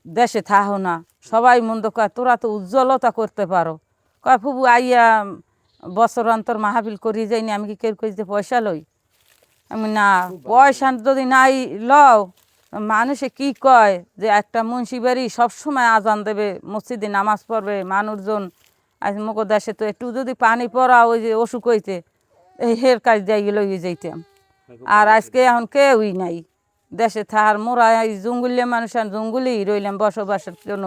দেশে থাকো না। সবাই মন্দ কয় তোরা তো উজ্জ্বলতা করতে পারো। কয় ফুবু আইয়া বছর অন্তর মাহফিল করি যাইনি, আমি কি কেউ কইতে পয়সা লই? আমি না, পয়সা যদি নাই লও, মানুষে কি কয় যে একটা মুন্সি বাড়ি সবসময় আজান দেবে, মসজিদে নামাজ পড়বে মানুষজন। আজ মগো দেশে তো একটু যদি পানি পড়া ওই যে অসুখ হইতে এই হের কাজ দিয়ে লইয়ে যাইতাম। আর আজকে এখন কেউই নাই দেশে থাকার। মোরা এই জঙ্গলিয়া মানুষ আর জঙ্গলেই রইলাম, বসবাসের জন্য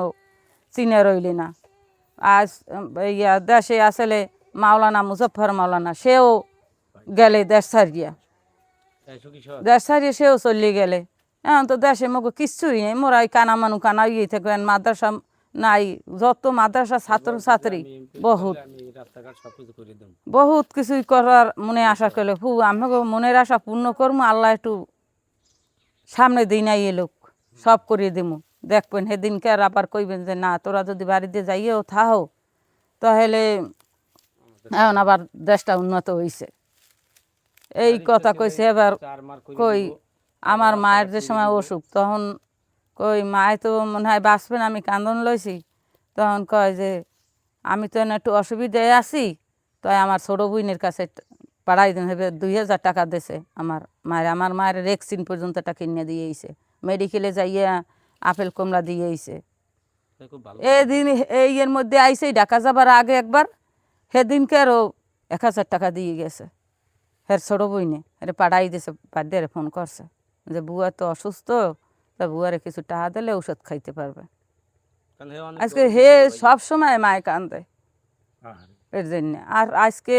চিনে রইলি না। আজ ইয়া দেশে আসলে মাওলানা মুজফ্ফর মাওলানা, সেও গেলে দেশ ছাড়িয়া, দেশ ছাড়িয়ে সেও চলে গেলে। এখন তো দেশে মগো কিচ্ছুই নেই। মোরা এই কানা মানু কানা ইয়ে থাকেন, মাদ্রাসা নাই। যত মাদ্রাসা ছাত্র ছাত্রী বহুত বহুত কিছুই করার মনে আশা করলে ফু আমাকে মনের আশা পূর্ণ করবো। আল্লাহ একটু সামনে দিন নাই লোক সব করিয়ে দিমু। দেখবেন সেদিনকে আর আবার কইবেন যে না তোরা যদি বাড়িতে যাইয়েও থাও তাহলে এখন আবার দেশটা উন্নত হয়েছে। এই কথা কইছে। এবার কই আমার মায়ের যে সময় অসুখ, তখন কই মায় তো মনে হয় বাঁচবেন, আমি কান্দন লইছি। তখন কয় যে আমি তো একটু অসুবিধায় আছি, তাই আমার ছোটো বোনের কাছে পাড়াই দিন হবে 2000 টাকা দিয়েছে আমার মায়ের। আমার মায়ের রেক্সিন পর্যন্ত একটা কিনে দিয়েছে, মেডিকেলে যাইয়া আপেল কমলা দিয়েছে। এদিন এই এর মধ্যে আইসে ঢাকা যাবার আগে একবার, সেদিনকে আরও 1000 টাকা দিয়ে গেছে হের ছোটো বইনে। এটা পাড়াই দিয়েছে, বার্থডে ফোন করছে যে বুয়া তো অসুস্থ, তা বুয়ারে কিছু টাকা দিলে ওষুধ খাইতে পারবে। আজকে হে সব সময় মায় কান্দে এর জন্য। আর আজকে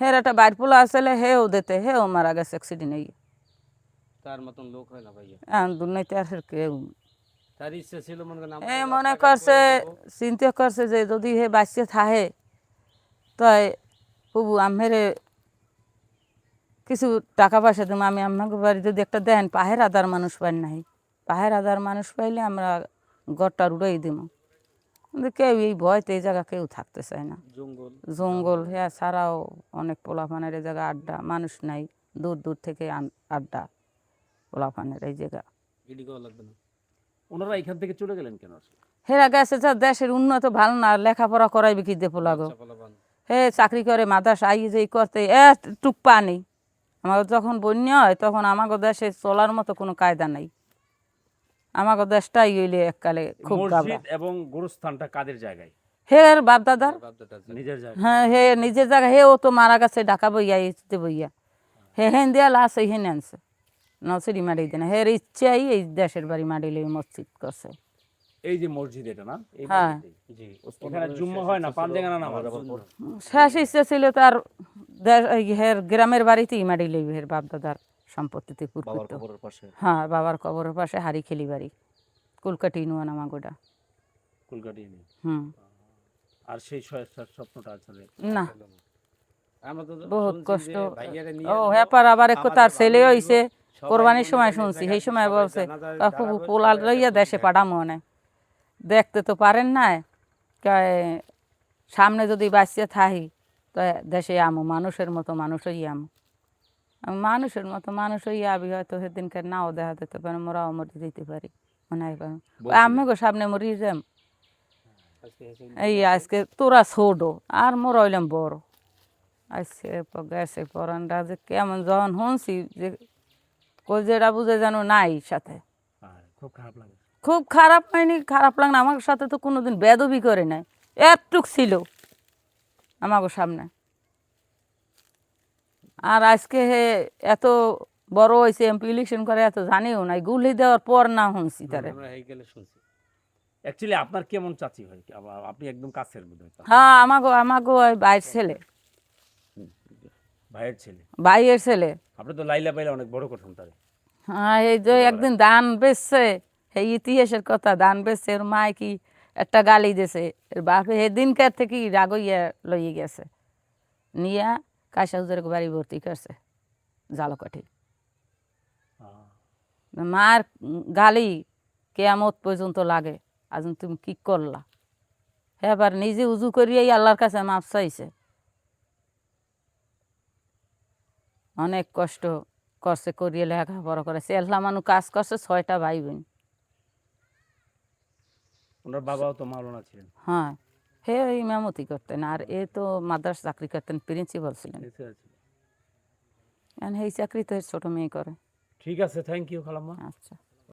হের একটা বাইর পোলা আসলে হেও দিতে, হেও মারা গেছে অ্যাক্সিডেন্ট হয়ে। তার মতন লোক হয় না ভাইয়া, দুর্নীতি আর কেউ। তার ইচ্ছা ছিল হে মনে করছে, চিন্তা করছে যে যদি হে বাঁচতে থাকে তাই বুবু আমেরে কিছু টাকা পয়সা দেবো। আমি আমাকে বাড়ি যদি একটা দেন, পাহের আদার মানুষ পাই নাই, পাহের আদার মানুষ পাইলে আমরা গড়টা উড়াই দিব। কিন্তু কেউ এই ভয়তে এই জায়গা কেউ থাকতে চায় না। জঙ্গল হ্যাঁ ছাড়াও অনেক পোলাপানের এই জায়গা আড্ডা, মানুষ নাই, দূর দূর থেকে আড্ডা পোলাপানের এই জায়গা। ওনারা এখান থেকে চলে গেলেন কেন? হেরা গেছে যা দেশের উন্নত ভালো না, লেখাপড়া করাইবে কি দেবো লাগো। হে চাকরি করে মাদ্রাসা আই যে করতে টুক পানি। আমাকে যখন বন্যা হয় তখন আমাকে দেশে চলার মতো কোনো কায়দা নাই। আমাকে দেশটাই হইলে এককালে খুব মসজিদ এবং গুরুস্থানটা কাদের জায়গায়? হের বাপ দাদার নিজের জায়গায়। হ্যাঁ হে নিজের জায়গা। হেও তো মারা গেছে ঢাকা বইয়া ইতে বইয়া। হে হেন দিয়া লাশ এই হেন আনছে, নসিরি মারি দেনা। হের ইচ্ছাই এই দেশের বাড়ি মারিলে মসজিদ করছে। এই যে মসজিদ এটা না, হ্যাঁ এখানে জুম্মা হয় না, পাঁচজাঙ্গানা নামাজ। শেষ ইচ্ছা ছিল তার হের গ্রামের বাড়িতেই মারি লইবে, হের বাপ দাদার সম্পত্তিতে পুরকুত। হ্যাঁ বাবার কবরের পাশে হারি খেলি বাড়ি, কুলকাটি নুয়া নামা গোটা কুলকাটি। হুম। আর সেই স্বপ্নটা আসলে না, বহুত কষ্ট। ও হ্যাপার আবার একটু তার ছেলে হইছে কোরবানির সময় শুনছি, সেই সময় বলছে খুব পোলাল লইয়া দেশে পাঠামো না, দেখতে তো পারেন না, সামনে যদি বাঁচিয়ে থাকি তো দেশে আমো, মানুষের মতো মানুষ হই আমো। মানুষের মতো মানুষ হইয়া আবি হয়তো সেদিনকে নাও দেখা দিতে পারে, মোরাও মরে দিতে পারি মনে হয় পারো। আমি গো সামনে মরি যাম। এই আজকে তোরা ছোটো আর মোরা হইলাম বড়। আজকে গেছে পরানটা যে কেমন যখন শুনছি যে কলজেটা বুঝে যেন নাই সাথে, খুব খারাপ লাগে। খুব খারাপ হয়নি, খারাপ লাগে না। আমার সাথে তো কোনোদিন বেদবি করে নাই, একটুক ছিল আমাকে সামনে। আর আজকে হে এত বড় হয়েছে, এমপি ইলেকশন করে এত জানিও নাই, গুলি দেওয়ার পর না শুনছি তারে। অ্যাকচুয়ালি আপনার কেমন চাচি হয়? আপনি একদম কাছের বোধ হয়। হ্যাঁ আমাকে ভাইয়ের ছেলে, ভাইয়ের ছেলে, ভাইয়ের ছেলে। আপনি তো লাইলা পাইলা অনেক বড় কথা তারে। হ্যাঁ এই যে একদিন ধান বেচছে, এই ইতিহাসের কথা, ধান বেচছে, ওর মায় কি একটা গালি দিয়েছে, এর বাপে সেদিনকার থেকে রাগ হইয়া লইয়ে গেছে, নিয়ে কাশা হুজুরের বাড়ি ভর্তি করছে জালকাঠি। মার গালি কেয়ামত পর্যন্ত লাগে, আজ তুমি কি করলা। এবার নিজে উজু করিয়াই আল্লাহর কাছে মাপ চাইছে। অনেক কষ্ট করছে, করিয়ে লেখাপড়া করেছে, এল্লা মানুষ কাজ করছে, 6টা ভাই বোন। ওনার বাবাও তো মাওলানা ছিলেন। হ্যাঁ, হে ইমামতি করতেন আর এ তো মাদ্রাস চাকরি করতেন, প্রিন্সিপাল ছিলেন। এছাড়া ছিল। এখন এই চাকরি তো এর ছোট মেয়ে করে। ঠিক আছে, থ্যাংক ইউ খালাম্মা। আচ্ছা।